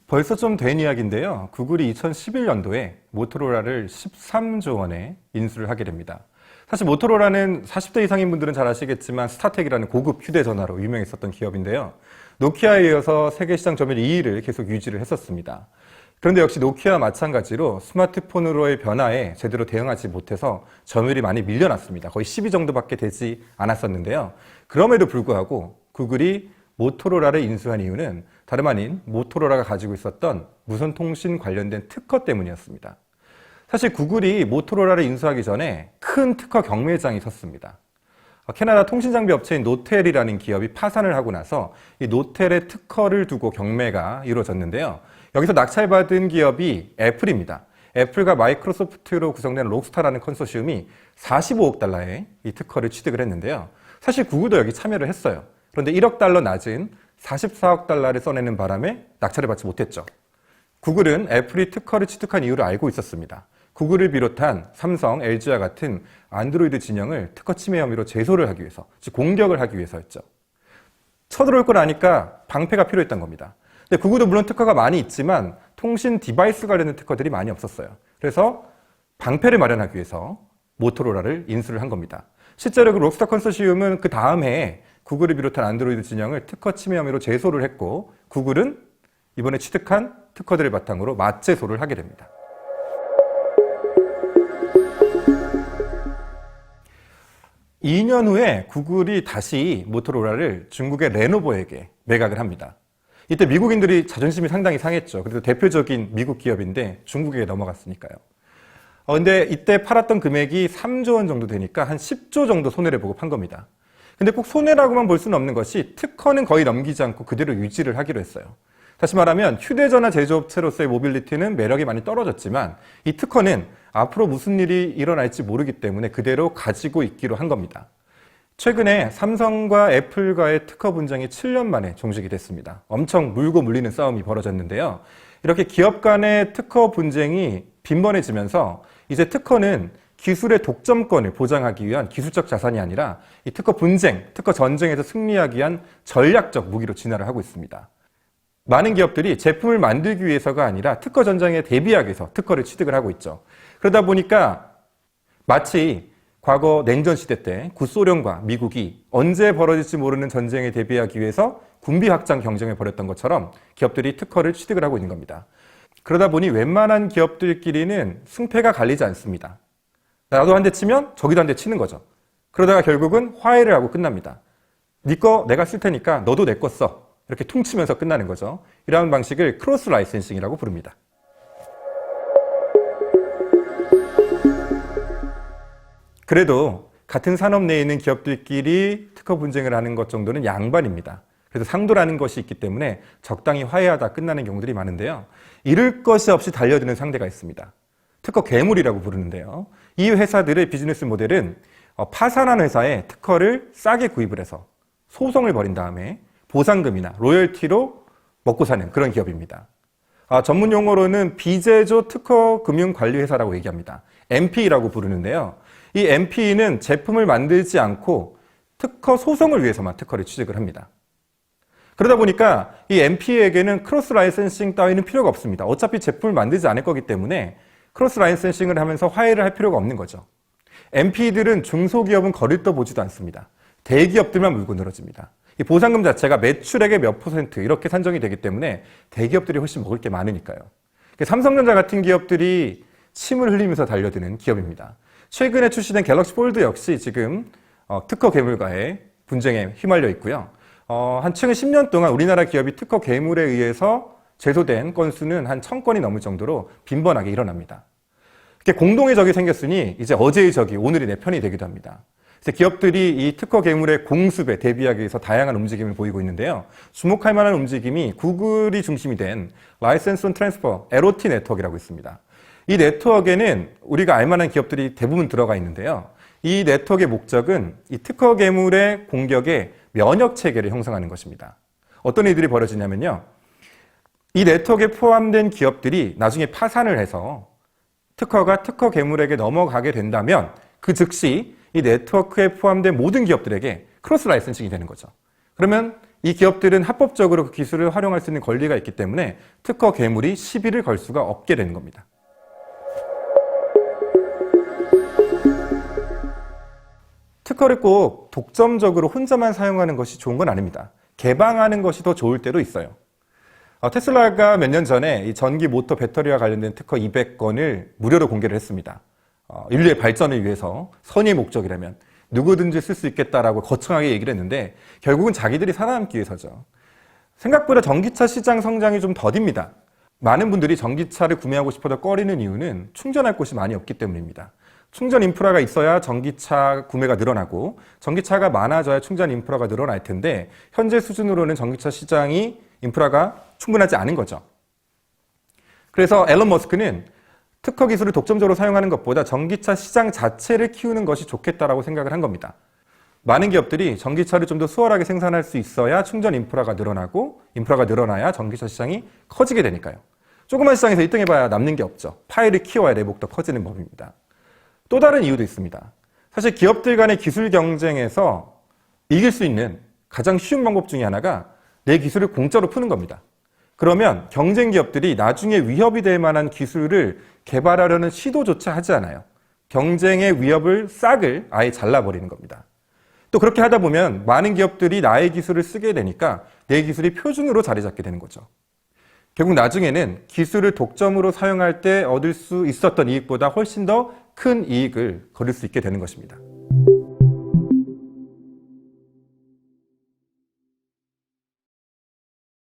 벌써 좀 된 이야기인데요. 구글이 2011년도에 모토로라를 13조 원에 인수를 하게 됩니다. 사실 모토로라는 40대 이상인 분들은 잘 아시겠지만 스타텍이라는 고급 휴대전화로 유명했었던 기업인데요. 노키아에 이어서 세계 시장 점유율 2위를 계속 유지를 했었습니다. 그런데 역시 노키아와 마찬가지로 스마트폰으로의 변화에 제대로 대응하지 못해서 점유율이 많이 밀려났습니다. 거의 10위 정도밖에 되지 않았었는데요. 그럼에도 불구하고 구글이 모토로라를 인수한 이유는 다름 아닌 모토로라가 가지고 있었던 무선통신 관련된 특허 때문이었습니다. 사실 구글이 모토로라를 인수하기 전에 큰 특허 경매장이 섰습니다. 캐나다 통신장비 업체인 노텔이라는 기업이 파산을 하고 나서 이 노텔의 특허를 두고 경매가 이루어졌는데요. 여기서 낙찰받은 기업이 애플입니다. 애플과 마이크로소프트로 구성된 록스타라는 컨소시엄이 45억 달러의 이 특허를 취득을 했는데요. 사실 구글도 여기 참여를 했어요. 그런데 1억 달러 낮은 44억 달러를 써내는 바람에 낙찰을 받지 못했죠. 구글은 애플이 특허를 취득한 이유를 알고 있었습니다. 구글을 비롯한 삼성, LG와 같은 안드로이드 진영을 특허 침해 혐의로 제소를 하기 위해서, 즉 공격을 하기 위해서였죠. 쳐들어올 걸 아니까 방패가 필요했던 겁니다. 근데 구글도 물론 특허가 많이 있지만 통신 디바이스 관련된 특허들이 많이 없었어요. 그래서 방패를 마련하기 위해서 모토로라를 인수를 한 겁니다. 실제로 그 록스타 컨소시엄은 그 다음 해에 구글을 비롯한 안드로이드 진영을 특허 침해 혐의로 제소를 했고, 구글은 이번에 취득한 특허들을 바탕으로 맞제소를 하게 됩니다. (2년) 후에 구글이 다시 모토로라를 중국의 레노버에게 매각을 합니다. 이때 미국인들이 자존심이 상당히 상했죠. 그래도 대표적인 미국 기업인데 중국에 넘어갔으니까요. 근데 이때 팔았던 금액이 3조 원 정도 되니까 한 10조 정도 손해를 보고 판 겁니다. 근데 꼭 손해라고만 볼 수는 없는 것이 특허는 거의 넘기지 않고 그대로 유지를 하기로 했어요. 다시 말하면 휴대전화 제조업체로서의 모빌리티는 매력이 많이 떨어졌지만 이 특허는 앞으로 무슨 일이 일어날지 모르기 때문에 그대로 가지고 있기로 한 겁니다. 최근에 삼성과 애플과의 특허 분쟁이 7년 만에 종식이 됐습니다. 엄청 물고 물리는 싸움이 벌어졌는데요. 이렇게 기업 간의 특허 분쟁이 빈번해지면서 이제 특허는 기술의 독점권을 보장하기 위한 기술적 자산이 아니라 이 특허 분쟁, 특허 전쟁에서 승리하기 위한 전략적 무기로 진화를 하고 있습니다. 많은 기업들이 제품을 만들기 위해서가 아니라 특허 전쟁에 대비하기 위해서 특허를 취득을 하고 있죠. 그러다 보니까 마치 과거 냉전 시대 때 구소련과 미국이 언제 벌어질지 모르는 전쟁에 대비하기 위해서 군비 확장 경쟁을 벌였던 것처럼 기업들이 특허를 취득을 하고 있는 겁니다. 그러다 보니 웬만한 기업들끼리는 승패가 갈리지 않습니다. 나도 한 대 치면 저기도 한 대 치는 거죠. 그러다가 결국은 화해를 하고 끝납니다. 네 거 내가 쓸 테니까 너도 내 거 써. 이렇게 퉁치면서 끝나는 거죠. 이러한 방식을 크로스 라이센싱이라고 부릅니다. 그래도 같은 산업 내에 있는 기업들끼리 특허 분쟁을 하는 것 정도는 양반입니다. 그래서 상도라는 것이 있기 때문에 적당히 화해하다 끝나는 경우들이 많은데요. 잃을 것이 없이 달려드는 상대가 있습니다. 특허 괴물이라고 부르는데요. 이 회사들의 비즈니스 모델은 파산한 회사에 특허를 싸게 구입을 해서 소송을 벌인 다음에 보상금이나 로열티로 먹고 사는 그런 기업입니다. 전문 용어로는 비제조 특허 금융관리회사라고 얘기합니다. MP라고 부르는데요. 이 MP는 제품을 만들지 않고 특허 소송을 위해서만 특허를 취득을 합니다. 그러다 보니까 이 MP에게는 크로스 라이센싱 따위는 필요가 없습니다. 어차피 제품을 만들지 않을 거기 때문에 크로스 라이센싱을 하면서 화해를 할 필요가 없는 거죠. MP들은 중소기업은 거릴 떠보지도 않습니다. 대기업들만 물고 늘어집니다. 이 보상금 자체가 매출액의 몇 % 이렇게 산정이 되기 때문에 대기업들이 훨씬 먹을 게 많으니까요. 삼성전자 같은 기업들이 침을 흘리면서 달려드는 기업입니다. 최근에 출시된 갤럭시 폴드 역시 지금 특허 괴물과의 분쟁에 휘말려 있고요. 한 최근 10년 동안 우리나라 기업이 특허 괴물에 의해서 제소된 건수는 한 1000건이 넘을 정도로 빈번하게 일어납니다. 공동의 적이 생겼으니 이제 어제의 적이 오늘의 내 편이 되기도 합니다. 그래서 기업들이 이 특허 괴물의 공습에 대비하기 위해서 다양한 움직임을 보이고 있는데요. 주목할 만한 움직임이 구글이 중심이 된 라이센스 온 트랜스퍼, LOT 네트워크라고 있습니다. 이 네트워크에는 우리가 알만한 기업들이 대부분 들어가 있는데요. 이 네트워크의 목적은 이 특허 괴물의 공격에 면역 체계를 형성하는 것입니다. 어떤 일들이 벌어지냐면요. 이 네트워크에 포함된 기업들이 나중에 파산을 해서 특허가 특허 괴물에게 넘어가게 된다면 그 즉시 이 네트워크에 포함된 모든 기업들에게 크로스 라이센싱이 되는 거죠. 그러면 이 기업들은 합법적으로 그 기술을 활용할 수 있는 권리가 있기 때문에 특허 괴물이 시비를 걸 수가 없게 되는 겁니다. 특허를 꼭 독점적으로 혼자만 사용하는 것이 좋은 건 아닙니다. 개방하는 것이 더 좋을 때도 있어요. 테슬라가 몇 년 전에 이 전기 모터 배터리와 관련된 특허 200건을 무료로 공개를 했습니다. 인류의 발전을 위해서 선의의 목적이라면 누구든지 쓸 수 있겠다라고 거창하게 얘기를 했는데 결국은 자기들이 살아남기 위해서죠. 생각보다 전기차 시장 성장이 좀 더딥니다. 많은 분들이 전기차를 구매하고 싶어도 꺼리는 이유는 충전할 곳이 많이 없기 때문입니다. 충전 인프라가 있어야 전기차 구매가 늘어나고 전기차가 많아져야 충전 인프라가 늘어날 텐데 현재 수준으로는 전기차 시장이 인프라가 충분하지 않은 거죠. 그래서 앨런 머스크는 특허 기술을 독점적으로 사용하는 것보다 전기차 시장 자체를 키우는 것이 좋겠다라고 생각을 한 겁니다. 많은 기업들이 전기차를 좀 더 수월하게 생산할 수 있어야 충전 인프라가 늘어나고 인프라가 늘어나야 전기차 시장이 커지게 되니까요. 조그만 시장에서 1등 해봐야 남는 게 없죠. 파이를 키워야 내목도 커지는 법입니다. 또 다른 이유도 있습니다. 사실 기업들 간의 기술 경쟁에서 이길 수 있는 가장 쉬운 방법 중에 하나가 내 기술을 공짜로 푸는 겁니다. 그러면 경쟁 기업들이 나중에 위협이 될 만한 기술을 개발하려는 시도조차 하지 않아요. 경쟁의 위협을 싹을 아예 잘라버리는 겁니다. 또 그렇게 하다 보면 많은 기업들이 나의 기술을 쓰게 되니까 내 기술이 표준으로 자리 잡게 되는 거죠. 결국 나중에는 기술을 독점으로 사용할 때 얻을 수 있었던 이익보다 훨씬 더 큰 이익을 거둘 수 있게 되는 것입니다.